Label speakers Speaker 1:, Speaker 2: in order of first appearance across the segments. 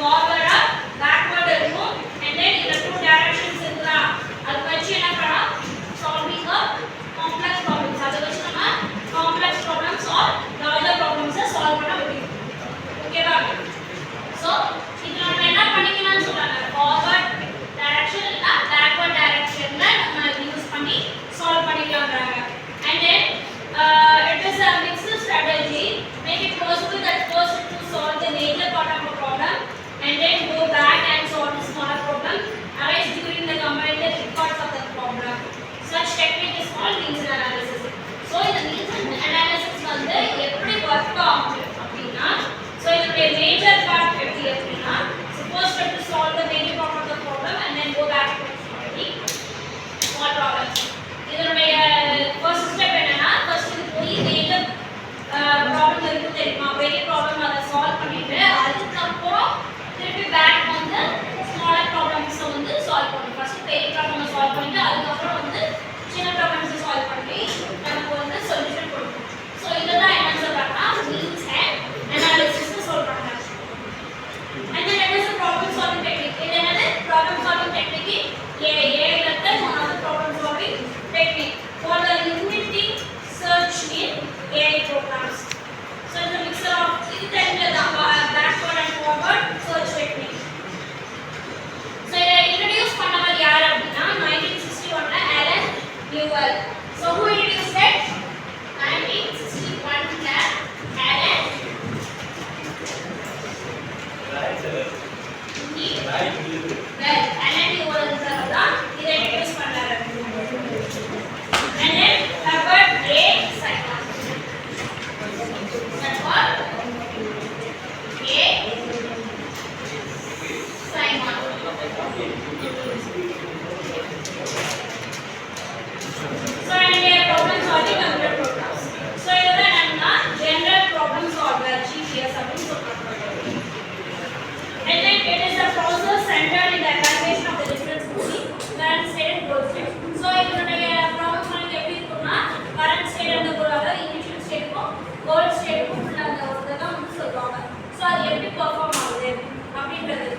Speaker 1: ஃபார்வர்டா backward இருக்கும் and then இந்த two directions இருக்குதா அது வச்சு என்ன பண்ணலாம் solving a complex problems அத வச்சு நம்ம complex problems or the other problems solve பண்ண முடியும் ஓகேவா சோ இது நம்ம என்ன பண்ணிக்கலாம்னு சொல்றாங்க ஃபார்வர்ட் டைரக்ஷன் இல்ல பேக்வர்ட் டைரக்ஷன்ல நம்ம யூஸ் பண்ணி solve பண்ணிக்கலாம்ங்கறாங்க and then it is a mixed strategy make it possible that first to solve the major part of a problem and then go back and solve the smaller problem arise during the combined parts of the problem such technique is called Nielsen analysis so இந்த Nielsen analysis வந்து எப்படி work ஆகும் அப்படினா so இதோட major part எப்படி அப்படினா suppose to solve the major part of the problem and then go back to the small problem இதோட first step என்னன்னா first இது போய் major problem இருக்கு தெரியுமா பெரிய problem அத சால்வ் பண்ணிட்டு அதுக்கு அப்புறம் திருப்பி பேக் வந்து ஸ்மாலர் ப்ராப்ளம்ஸ் வந்து சால்வ் பண்ணணும் ஃபர்ஸ்ட் பெரிய ப்ராப்ளம் சால்வ் பண்ணிட்டு அதுக்கு அப்புறம் வந்து சின்ன ப்ராப்ளம்ஸ் சால்வ் பண்ணி நமக்கு வந்து சொல்யூஷன் கொடுக்கணும் சோ இததான் என்ன சொல்றாங்கன்னா Nielsen analysis னு சொல்றாங்க and then it is a problem solving technique இது என்னது problem solving technique A ல one of the problem solving technique for the limiting search in AI programs so it's a mixture of இது the backward and forward search technique so இத introduce பண்ணவர் யார் அப்படினா 1961 ல Alan Newell so who introduced it 1961 ல Alan Alan Newell sir தான் இத introduce பண்ணாரு and then Herbert A. Simon that's what A. Simon so and they are problem solving computer programs so இதெல்லாம் என்னன்னா general problem solver GPS அப்படின்னு சொல்றாங்க and then it is a process centered in the evaluation of the difference between current state and goal state so இதனுடைய problem solving எப்படி இருக்கும்னா current state and goal அதாவது initial state க்கும் goal state க்கும் உள்ள அந்த ஒருத்தங்க வந்து சொல்வாங்க so அது எப்படி பெர்ஃபார்ம் ஆகுது அப்படின்றது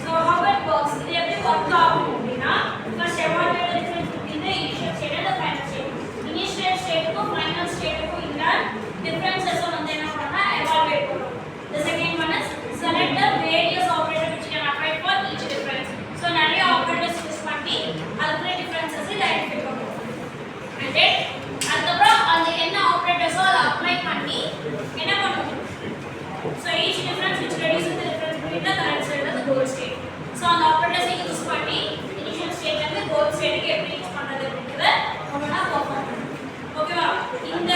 Speaker 1: so how it works இது எப்படி வர்க் ஆகும் அப்படினா first evaluate the difference between the initial state and the final state initial state க்கும் final state க்கும் உள்ள differences வந்து என்ன பண்ணா evaluate பண்ணனும் the second one is select the various operators which can apply for each difference so நிறைய operators use பண்ணி அதுக்குள்ள differences ஐடென்டிஃபை பண்ணனும் and then அதுக்கப்புறம் அந்த என்ன ஆபரேட்டர்ஸோ அதை அப்ளை பண்ணி என்ன பண்ணணும் so each difference which reduces the difference between the current state and the goal state so அந்த ஆபரேட்டர்ஸை யூஸ் பண்ணி initial state and the goal state க்கு எப்படி யூஸ் பண்றது அப்படிங்கறத ஒவ்வொண்ணா பார்ப்போம் ஓகேவா இந்த